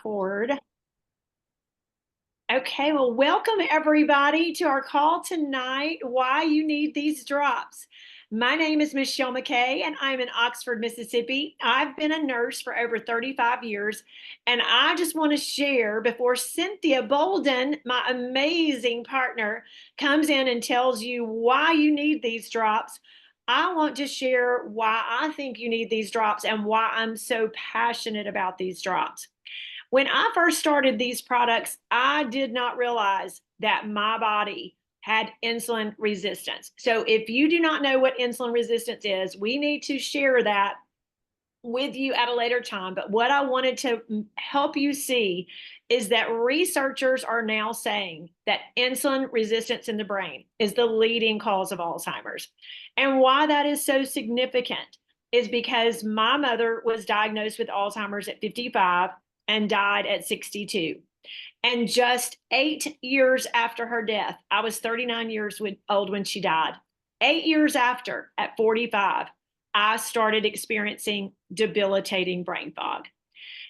Cord. Okay, well, welcome everybody to our call tonight. Why you need these drops. My name is Michele McKay, and I'm in Oxford, Mississippi. I've been a nurse for over 35 years, and I just want to share before Cynthia Bolden, my amazing partner, comes in and tells you why you need these drops. I want to share why I think you need these drops and why I'm so passionate about these drops. When I first started these products, I did not realize that my body had insulin resistance. So if you do not know what insulin resistance is, we need to share that with you at a later time. But what I wanted to help you see is that researchers are now saying that insulin resistance in the brain is the leading cause of Alzheimer's. And why that is so significant is because my mother was diagnosed with Alzheimer's at 55 and died at 62. And just 8 years after her death, I was 39 years old when she died. 8 years after, at 45, I started experiencing debilitating brain fog.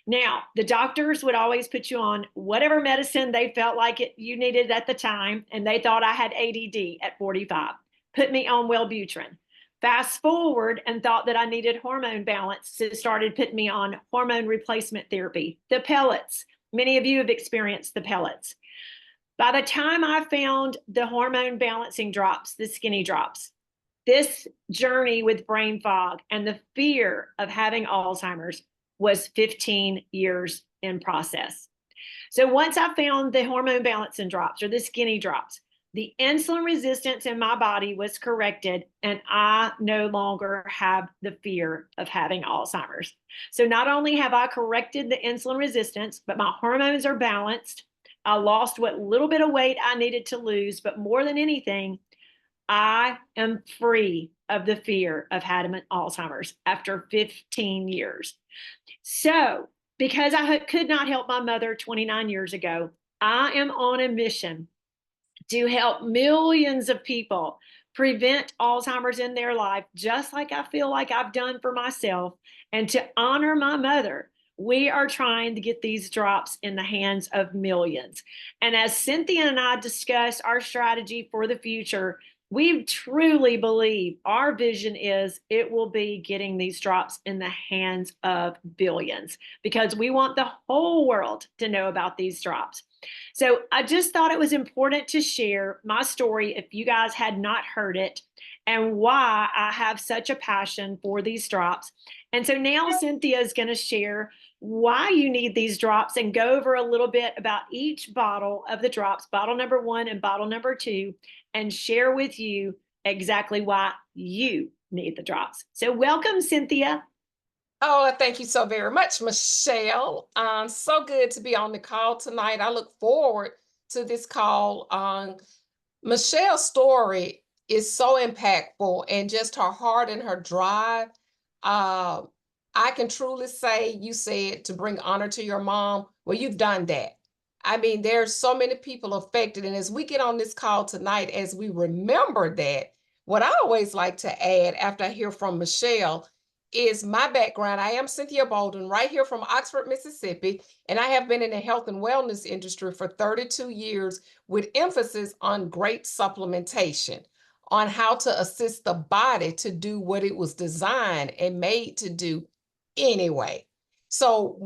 Now, the doctors would always put you on whatever medicine they felt like you needed at the time, and they thought I had ADD at 45. Put me on Wellbutrin. Fast forward and thought that I needed hormone balance, so started putting me on hormone replacement therapy, the pellets. Many of you have experienced the pellets. By the time I found the hormone balancing drops, the skinny drops, this journey with brain fog and the fear of having Alzheimer's was 15 years in process. So once I found the hormone balancing drops or the skinny drops, the insulin resistance in my body was corrected, and I no longer have the fear of having Alzheimer's. So not only have I corrected the insulin resistance, but my hormones are balanced. I lost what little bit of weight I needed to lose, but more than anything, I am free of the fear of having Alzheimer's after 15 years. So, because I could not help my mother 29 years ago, I am on a mission to help millions of people prevent Alzheimer's in their life, just like I feel like I've done for myself. And to honor my mother, we are trying to get these drops in the hands of millions. And as Cynthia and I discuss our strategy for the future, we truly believe our vision is it will be getting these drops in the hands of billions because we want the whole world to know about these drops. So I just thought it was important to share my story if you guys had not heard it and why I have such a passion for these drops. And so now Cynthia is going to share why you need these drops and go over a little bit about each bottle of the drops, bottle number 1 and bottle number 2, and share with you exactly why you need the drops. So welcome, Cynthia. Oh, thank you so very much, Michele. So good to be on the call tonight. I look forward to this call. Michelle's story is so impactful, and just her heart and her drive. Uh, I can truly say, you said to bring honor to your mom. Well, you've done that. I mean, there's so many people affected, and as we get on this call tonight, as we remember that, what I always like to add after I hear from Michele is my background. I am Cynthia Bolden, right here from Oxford, Mississippi, and I have been in the health and wellness industry for 32 years with emphasis on great supplementation, on how to assist the body to do what it was designed and made to do anyway. So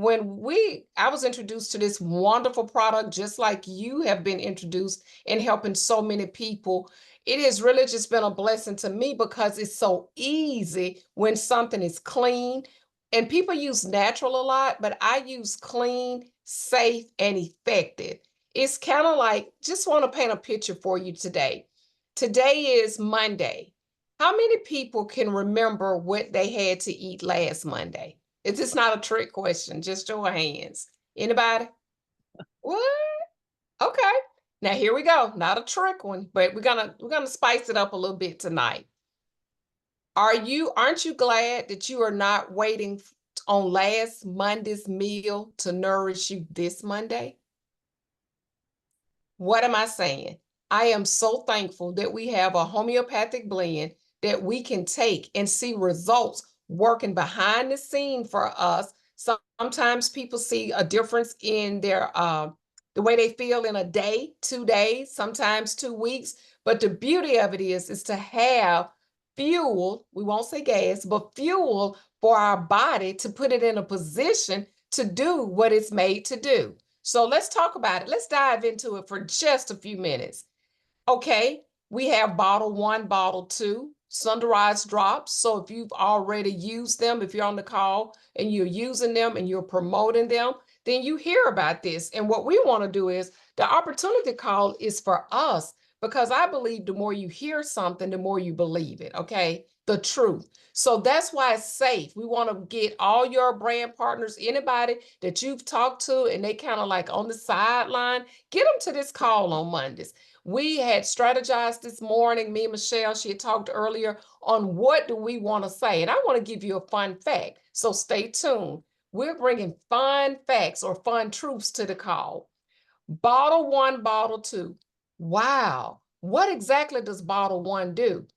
I was introduced to this wonderful product, just like you have been introduced in helping so many people. It has really just been a blessing to me because it's so easy when something is clean. And people use natural a lot, but I use clean, safe, and effective. It's kind of like, just want to paint a picture for you today. Today is Monday. How many people can remember what they had to eat last Monday? Is this not a trick question? Just show of hands. Anybody? What? Okay. Now here we go. Not a trick one, but we're gonna spice it up a little bit tonight. Aren't you glad that you are not waiting on last Monday's meal to nourish you this Monday? What am I saying? I am so thankful that we have a homeopathic blend that we can take and see results working behind the scene for us Sometimes people see a difference in their the way they feel in a day, 2 days, sometimes 2 weeks. But the beauty of it is to have fuel, we won't say gas, but fuel for our body to put it in a position to do what it's made to do. So let's talk about it. Let's dive into it for just a few minutes. Okay, we have bottle one, bottle two, sunrise drops. So if you've already used them, if you're on the call and you're using them and you're promoting them, then you hear about this. And what we want to do is the opportunity call is for us, because I believe the more you hear something, the more you believe it. Okay, the truth. So that's why it's safe. We want to get all your brand partners, anybody that you've talked to and they kind of like on the sideline, get them to this call on Mondays. We had strategized this morning, me and Michelle, she had talked earlier on what do we want to say. And I want to give you a fun fact. So stay tuned. We're bringing fun facts or fun truths to the call. Bottle one, bottle two. Wow. What exactly does bottle one do?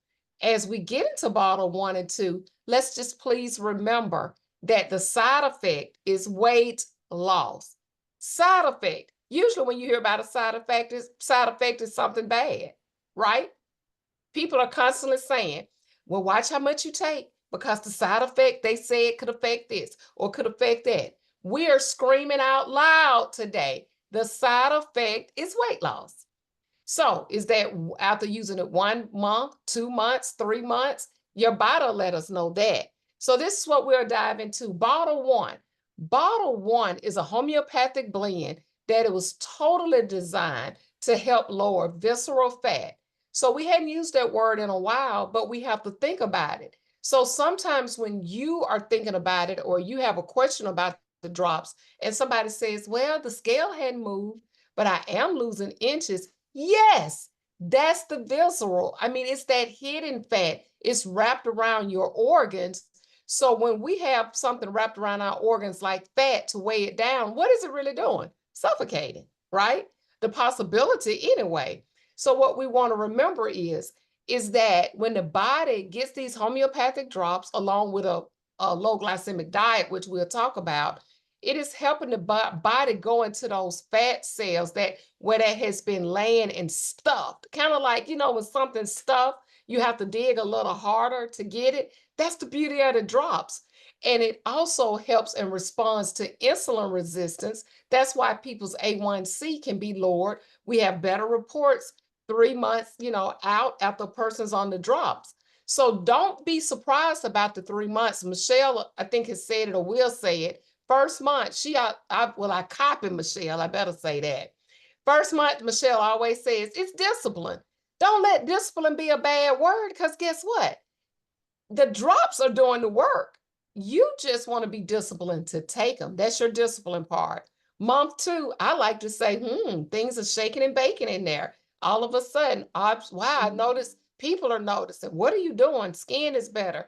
As we get into bottle one and two, let's just please remember that the side effect is weight loss. Side effect. Usually when you hear about a side effect is something bad, right? People are constantly saying, well, watch how much you take because the side effect they say it could affect this or could affect that. We are screaming out loud today. The side effect is weight loss. So is that after using it 1 month, 2 months, 3 months, your body will let us know that. So this is what we'll dive into. Bottle one. Bottle one is a homeopathic blend that it was totally designed to help lower visceral fat. So we hadn't used that word in a while, but we have to think about it. So sometimes when you are thinking about it or you have a question about the drops and somebody says, well, the scale hadn't moved, but I am losing inches. Yes, that's the visceral. I mean, it's that hidden fat. It's wrapped around your organs. So when we have something wrapped around our organs like fat to weigh it down, what is it really doing? Suffocating, right? The possibility anyway. So what we want to remember is that when the body gets these homeopathic drops along with a low glycemic diet, which we'll talk about, it is helping the body go into those fat cells that where that has been laying and stuffed. Kind of like, when something's stuffed, you have to dig a little harder to get it. That's the beauty of the drops. And it also helps and responds to insulin resistance. That's why people's A1C can be lowered. We have better reports 3 months, out after a person's on the drops. So don't be surprised about the 3 months. Michelle, I think, has said it or will say it. First month, I copied Michelle. I better say that. First month, Michelle always says it's discipline. Don't let discipline be a bad word because guess what? The drops are doing the work. You just want to be disciplined to take them. That's your discipline part. Month two, I like to say, things are shaking and baking in there. All of a sudden, wow, I noticed people are noticing. What are you doing? Skin is better.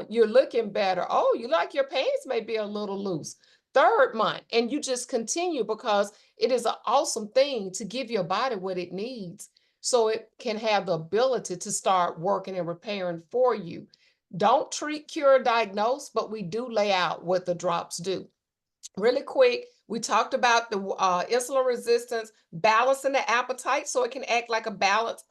You're looking better. Oh, you like your pants may be a little loose. Third month, and you just continue because it is an awesome thing to give your body what it needs so it can have the ability to start working and repairing for you. Don't treat, cure, diagnose, but we do lay out what the drops do. Really quick, we talked about the insulin resistance, balancing the appetite so it can act like a balance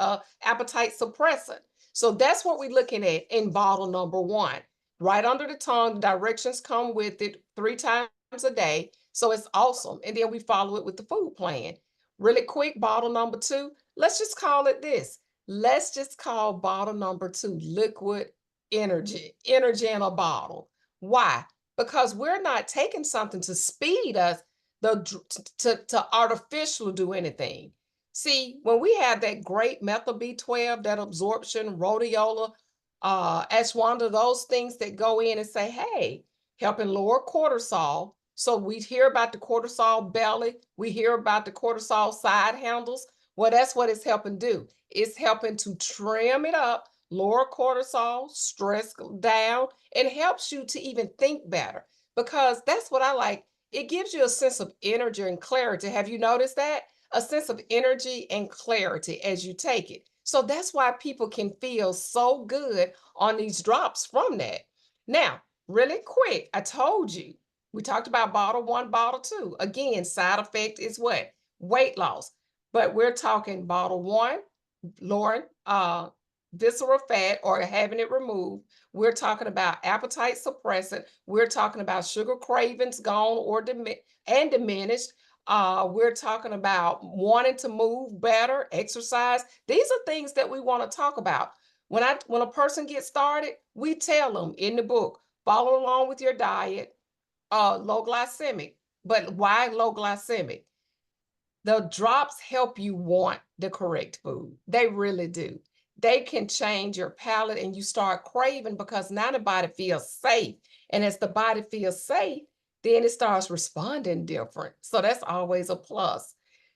appetite suppressant. So that's what we're looking at in bottle number one. Right under the tongue, the directions come with it 3 times a day. So it's awesome. And then we follow it with the food plan. Really quick, bottle number two, let's just call it this. Let's just call bottle number two liquid energy in a bottle. Why? Because we're not taking something to speed us to artificially do anything. See, when we have that great methyl B12, that absorption, rhodiola, ashwagandha, those things that go in and say, hey, helping lower cortisol. So we hear about the cortisol belly, we hear about the cortisol side handles. Well, that's what it's helping do. It's helping to trim it up, lower cortisol, stress down, and helps you to even think better because that's what I like. It gives you a sense of energy and clarity. Have you noticed that? A sense of energy and clarity as you take it. So that's why people can feel so good on these drops from that. Now, really quick, I told you We talked about bottle one, bottle two. Again, side effect is what? Weight loss. But we're talking bottle one, lowering visceral fat or having it removed. We're talking about appetite suppressant. We're talking about sugar cravings gone or diminished. We're talking about wanting to move better, exercise. These are things that we want to talk about. When a person gets started, we tell them in the book, follow along with your diet, low glycemic. But why low glycemic? The drops help you want the correct food. They really do. They can change your palate and you start craving because now the body feels safe. And as the body feels safe, then it starts responding different. So that's always a plus.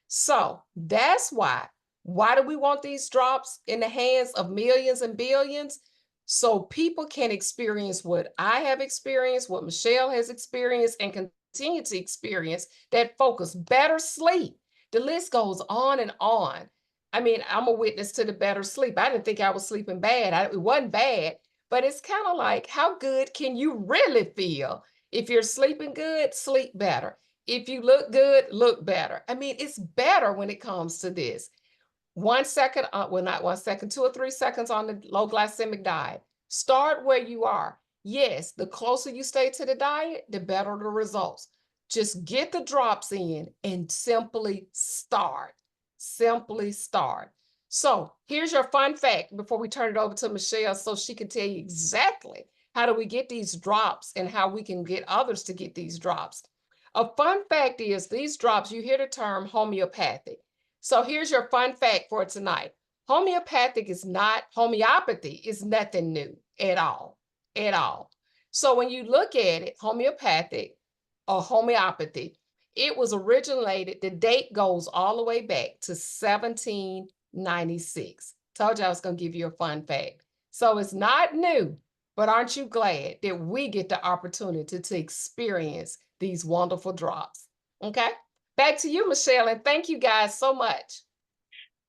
So that's why. Why do we want these drops in the hands of millions and billions? So people can experience what I have experienced, what Michele has experienced, and continue to experience that focus, better sleep. The list goes on and on. I mean, I'm a witness to the better sleep. I didn't think I was sleeping bad. It wasn't bad, but it's kind of like, how good can you really feel? If you're sleeping good, sleep better. If you look good, look better. I mean, it's better when it comes to this. 1 second, well, not 1 second, 2 or 3 seconds on the low glycemic diet. Start where you are. Yes, the closer you stay to the diet, the better the results. Just get the drops in and simply start. Simply start. So here's your fun fact before we turn it over to Michele so she can tell you exactly how do we get these drops and how we can get others to get these drops. A fun fact is these drops, you hear the term homeopathic. So here's your fun fact for tonight. Homeopathy is nothing new at all, at all. So when you look at it, homeopathic or homeopathy, it was originated, the date goes all the way back to 1796. Told you I was going to give you a fun fact. So it's not new, but aren't you glad that we get the opportunity to experience these wonderful drops? Okay, back to you, Michele, and thank you guys so much.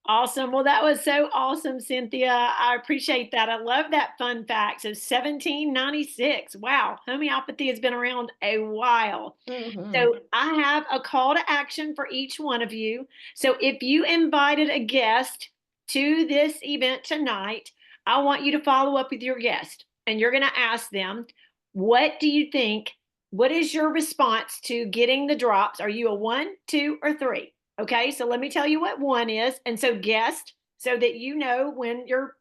Awesome. Well, that was so awesome, Cynthia. I appreciate that. I love that fun fact. So 1796. Wow. Homeopathy has been around a while. Mhm. So I have a call to action for each one of you. So if you invited a guest to this event tonight, I want you to follow up with your guest and you're going to ask them, what do you think? What is your response to getting the drops? Are you a 1, 2, or 3? Okay, so let me tell you what 1 is. And so guest, so that you know when you're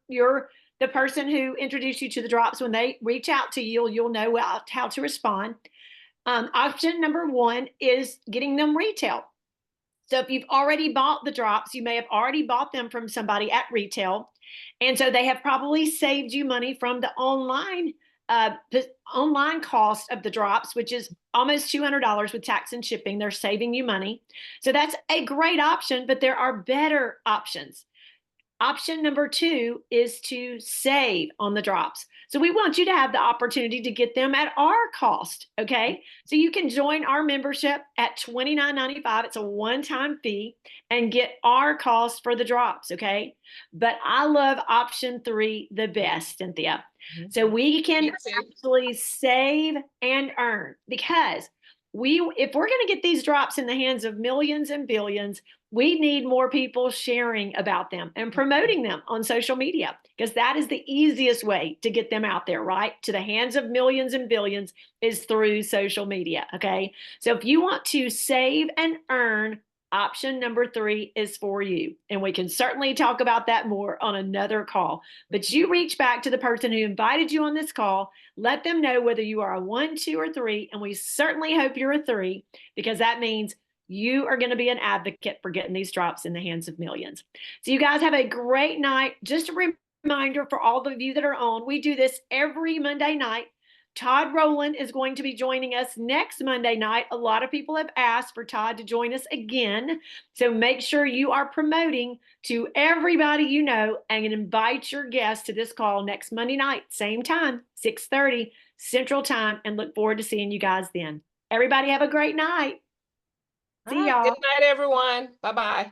the person who introduced you to the drops, when they reach out to you, you'll know how to respond. Option number 1 is getting them retail. So if you've already bought the drops, you may have already bought them from somebody at retail. And so they have probably saved you money from the online cost of the drops, which is almost $200 with tax and shipping. They're saving you money. So that's a great option, but there are better options. Option number 2 is to save on the drops. So we want you to have the opportunity to get them at our cost. Okay. So you can join our membership at $29.95. It's a one-time fee and get our cost for the drops. Okay. But I love option 3 the best, Cynthia. Mhm. So we can Me too. actually save and earn because if we're going to get these drops in the hands of millions and billions, we need more people sharing about them and promoting them on social media because that is the easiest way to get them out there, right? To the hands of millions and billions is through social media. Okay. So if you want to save and earn, option number 3 is for you. And we can certainly talk about that more on another call. But you reach back to the person who invited you on this call, let them know whether you are a 1, 2, or 3. And we certainly hope you're a 3 because that means you are going to be an advocate for getting these drops in the hands of millions. So you guys have a great night. Just a reminder for all of you that are on, we do this every Monday night. Todd Rowland is going to be joining us next Monday night. A lot of people have asked for Todd to join us again. So make sure you are promoting to everybody you know and invite your guests to this call next Monday night, same time, 6:30 Central Time, and look forward to seeing you guys then. Everybody have a great night. All See right. Good y'all. night, everyone. Bye bye.